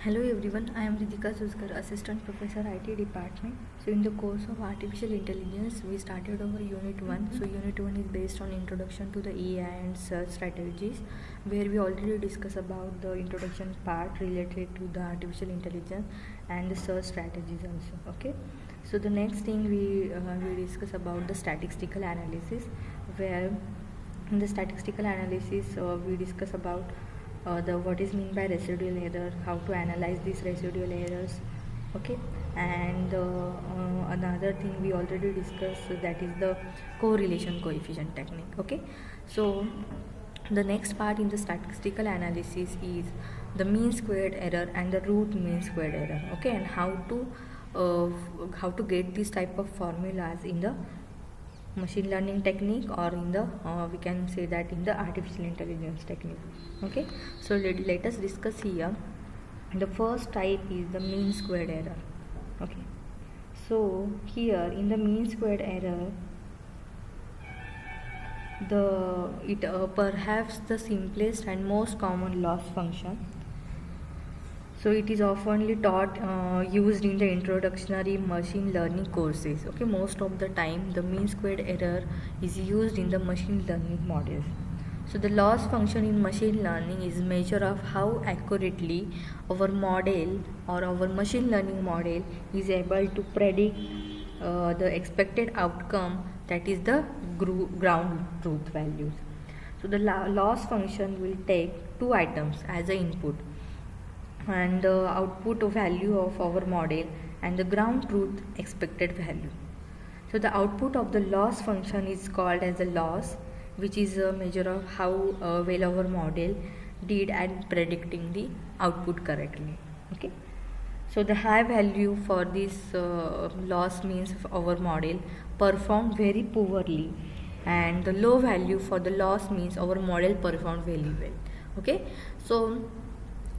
Hello everyone, I am Ritika Suskar, Assistant Professor IT Department. So in the course of Artificial Intelligence, we started our Unit 1. So Unit 1 is based on Introduction to the AI and Search Strategies, where we already discussed about the introduction part related to the Artificial Intelligence and the search strategies also. Okay. So the next thing we discuss about the statistical analysis, where in the statistical analysis we discuss about the what is mean by residual error, how to analyze these residual errors. Okay. And another thing we already discussed, that is the correlation coefficient technique. Okay. So the next part in the statistical analysis is the mean squared error and the root mean squared error. Okay. And how to get this type of formulas in the machine learning technique, or in the we can say that in the artificial intelligence technique. Okay. So let us discuss here. The first type is the mean squared error. Okay. So here in the mean squared error, it perhaps the simplest and most common loss function. So it is oftenly taught used in the introductory machine learning courses. Okay, most of the time the mean squared error is used in the machine learning models. So the loss function in machine learning is measure of how accurately our model or our machine learning model is able to predict the expected outcome, that is the ground truth values. So the loss function will take two items as an input, and the output value of our model and the ground truth expected value. So the output of the loss function is called as a loss, which is a measure of how well our model did at predicting the output correctly. Okay. So the high value for this loss means our model performed very poorly, and the low value for the loss means our model performed very well. Okay.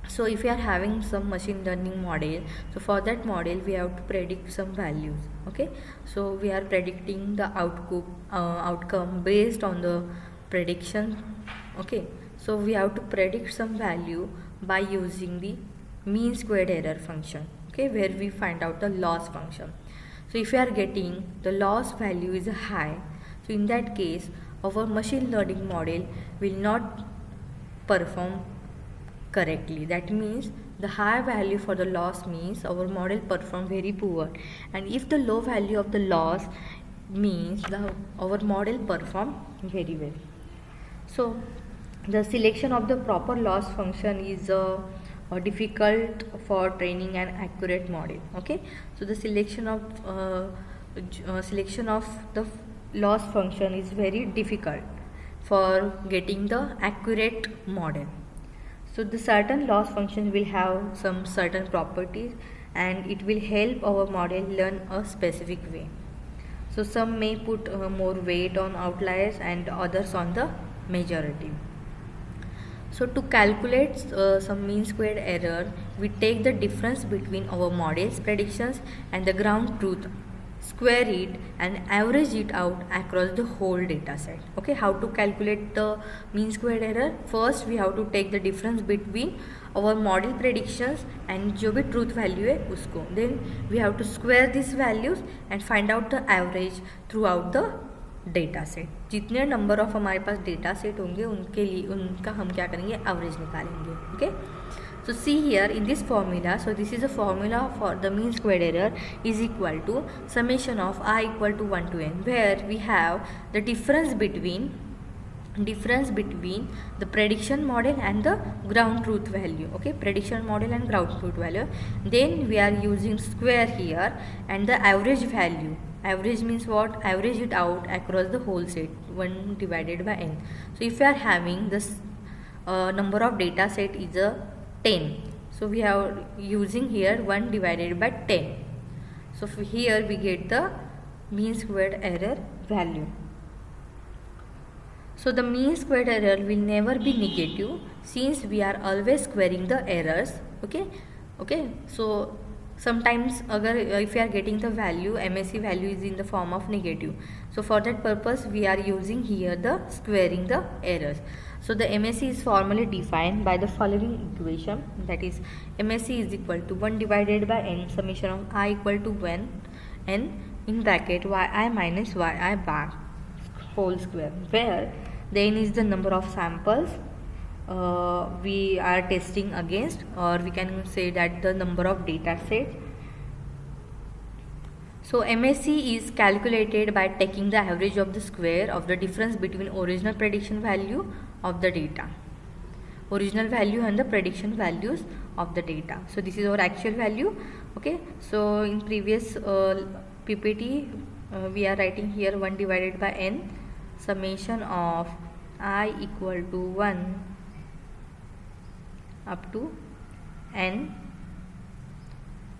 So if we are having some machine learning model, so for that model we have to predict some values. Okay. So we are predicting the outcome based on the prediction. Okay. So we have to predict some value by using the mean squared error function. Okay, where we find out the loss function. So if we are getting the loss value is high, so in that case our machine learning model will not perform correctly. That means the high value for the loss means our model perform very poor, and if the low value of the loss means our model perform very well. So the selection of the proper loss function is difficult for training an accurate model. Okay. So the selection of the loss function is very difficult for getting the accurate model. So the certain loss function will have some certain properties, and it will help our model learn a specific way. So some may put more weight on outliers and others on the majority. So to calculate some mean squared error, we take the difference between our model's predictions and the ground truth, square it and average it out across the whole data set. Okay, how to calculate the mean squared error? First we have to take the difference between our model predictions and जो भी truth value है उसको, then we have to square these values and find out the average throughout the data set. जितने number of हमारे पास data set होंगे उनके लिए उनका हम क्या करेंगे, एवरेज निकालेंगे. Okay. So see here in this formula, so this is a formula for the mean squared error is equal to summation of I equal to 1 to n, where we have the difference between the prediction model and the ground truth value. Okay, prediction model and ground truth value. Then we are using square here and the average value. Average means what? Average it out across the whole set, 1 divided by n. So if we are having this number of data set is a 10, so we are using here 1 divided by 10. So here we get the mean squared error value. So the mean squared error will never be negative, since we are always squaring the errors. Okay. So sometimes if we are getting the value, MSE value is in the form of negative, so for that purpose we are using here the squaring the errors. So the MSE is formally defined by the following equation, that is MSE is equal to 1 divided by n summation of I equal to 1 n in bracket yi minus yi bar whole square, where the n is the number of samples we are testing against, or we can say that the number of data sets. So MSE is calculated by taking the average of the square of the difference between original prediction value of the data, original value and the prediction values of the data. So this is our actual value. Okay, so in previous PPT we are writing here 1 divided by n summation of I equal to 1 up to n,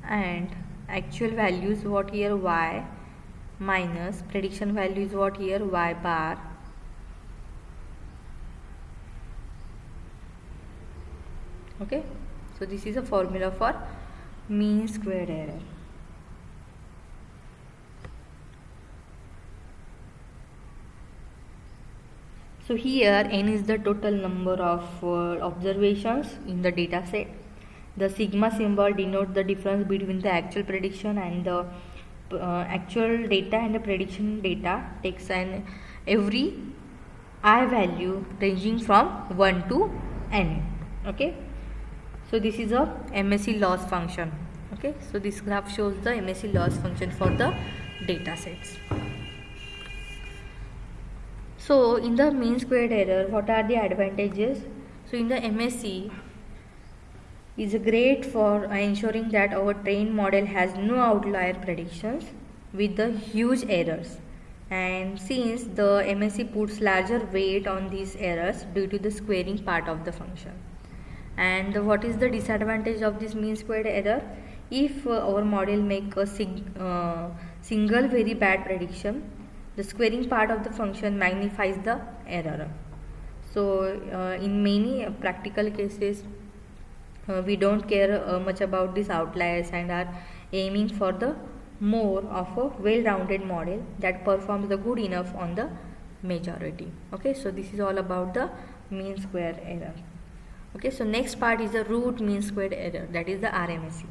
and actual value is what here y minus prediction value is what here y bar okay. So this is a formula for mean squared error. So here n is the total number of observations in the data set. The sigma symbol denotes the difference between the actual prediction and the actual data, and the prediction data takes an every I value ranging from 1 to n. Okay, so this is a MSE loss function. Okay, so this graph shows the MSE loss function for the data sets. So in the mean squared error, what are the advantages? So in the MSE is great for ensuring that our trained model has no outlier predictions with the huge errors, and since the MSE puts larger weight on these errors due to the squaring part of the function. And what is the disadvantage of this mean squared error? If our model make a single very bad prediction, the squaring part of the function magnifies the error. So in many practical cases we don't care much about these outliers and are aiming for the more of a well-rounded model that performs the good enough on the majority. Okay, so this is all about the mean square error. Okay, so next part is the root mean squared error, that is the RMSE.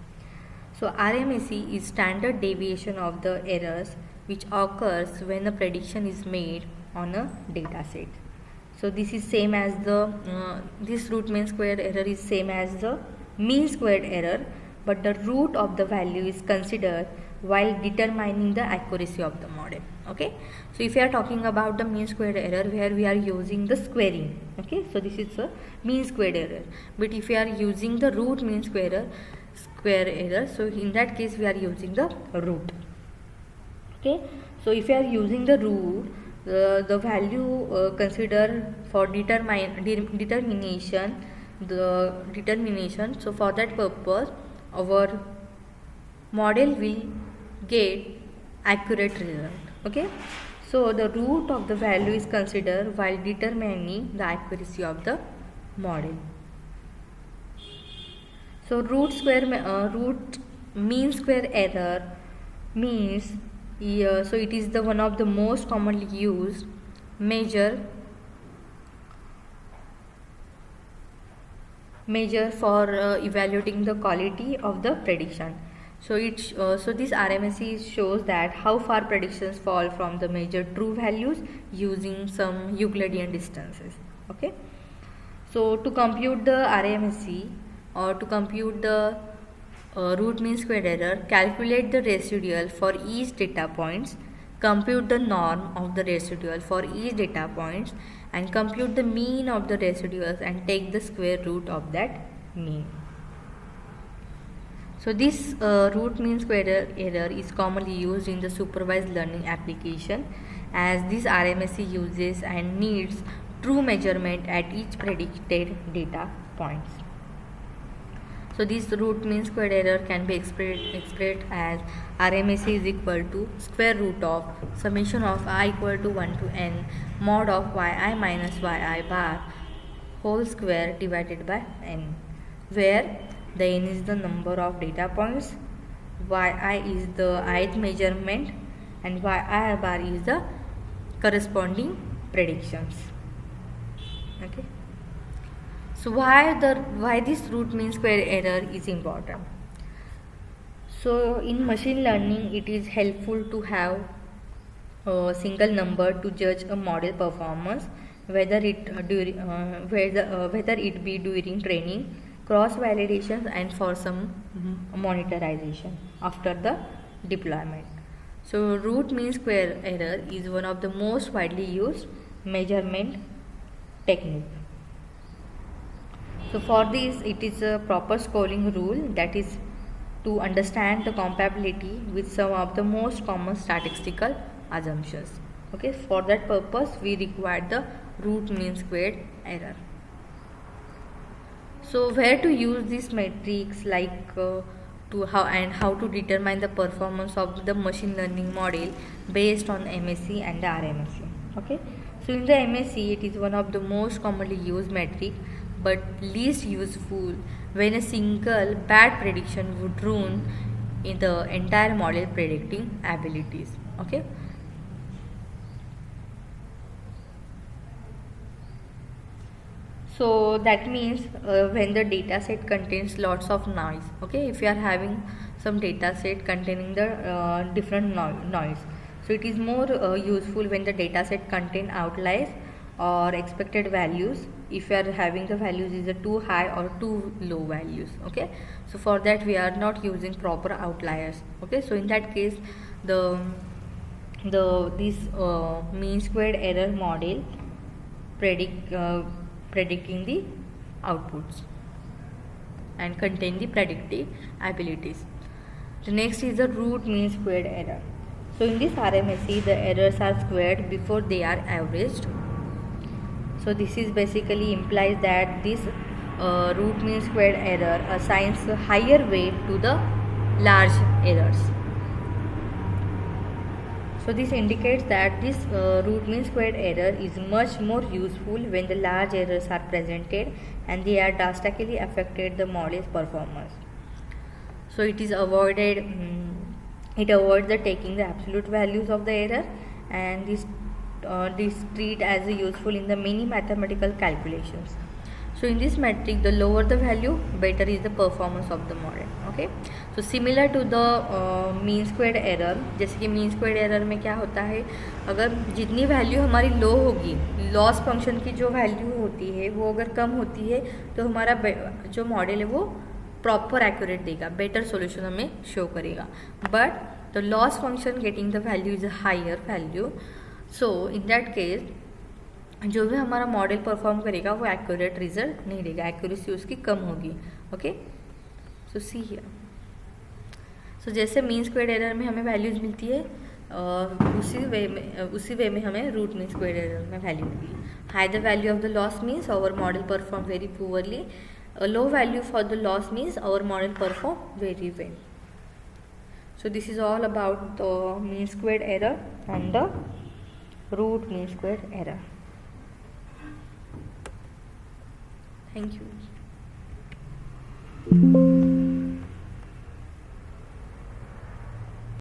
So RMSE is standard deviation of the errors which occurs when a prediction is made on a data set. So this is same as the this root mean squared error is same as the mean squared error, but the root of the value is considered while determining the accuracy of the model. Okay, so if you are talking about the mean squared error where we are using the squaring, okay, so this is a mean squared error. But if we are using the root mean square error, so in that case we are using the root. Okay, so if you are using the root, the value considered for determination. So for that purpose our model will get accurate result. Okay, so the root of the value is considered while determining the accuracy of the model. So root mean square error means so it is the one of the most commonly used measure for evaluating the quality of the prediction. So so this RMSE shows that how far predictions fall from the measured true values using some Euclidean distances. Okay, so to compute the RMSE or to compute the root mean squared error, calculate the residual for each data points, compute the norm of the residual for each data points, and compute the mean of the residuals and take the square root of that mean. So this root mean square error is commonly used in the supervised learning application, as this RMSE uses and needs true measurement at each predicted data points. So this root mean squared error can be expressed as RMSE is equal to square root of summation of I equal to 1 to n mod of yi minus yi bar whole square divided by n, where the n is the number of data points, yi is the ith measurement, and yi bar is the corresponding predictions. Okay. So why this root mean square error is important? So in machine learning, it is helpful to have a single number to judge a model performance, whether it be during training, cross validations, and for some monetization after the deployment. So root mean square error is one of the most widely used measurement technique. So for this, it is a proper scoring rule, that is to understand the compatibility with some of the most common statistical assumptions. Okay, for that purpose we require the root mean squared error. So where to use these metrics, like how to determine the performance of the machine learning model based on MSE and the RMSE. Okay, so in the MSE, it is one of the most commonly used metric, but least useful when a single bad prediction would ruin in the entire model predicting abilities. Okay, so that means when the data set contains lots of noise. Okay, if you are having some data set containing the different noise, so it is more useful when the data set contain outliers or expected values, if you are having the values is too high or too low values. Okay, so for that we are not using proper outliers. Okay, so in that case this mean squared error model predicting the outputs and contain the predictive abilities. The next is the root mean squared error. So in this RMSE, the errors are squared before they are averaged. So this is basically implies that this root mean squared error assigns a higher weight to the large errors. So this indicates that this root mean squared error is much more useful when the large errors are presented and they are drastically affected the model's performance. So it is avoided. It avoids the taking the absolute values of the error, and this treat as useful in the many mathematical calculations. So in this metric, the lower the value, better is the performance of the model. Okay, so similar to the mean squared error, जैसे कि mean squared error में क्या होता है, अगर जितनी value हमारी लो होगी, लॉस फंक्शन की जो वैल्यू होती है वो अगर कम होती है तो हमारा जो मॉडल है वो प्रॉपर एक्यूरेट देगा, बेटर सोल्यूशन हमें शो करेगा. But the loss function getting the value is a higher value, so in that case जो भी हमारा मॉडल परफॉर्म करेगा वो एक्यूरेट रिजल्ट नहीं देगा, एक्यूरेसी उसकी कम होगी. Okay, so see here. सो जैसे मीन स्क्वायर्ड एरर में हमें वैल्यूज मिलती है, उसी वे में हमें रूट मीन स्क्वायर्ड एरर में वैल्यू मिली. High the value of the loss means our model perform very poorly, a low value for the loss means our model perform very well. So this is all about the mean squared error and the root mean squared error. Thank you.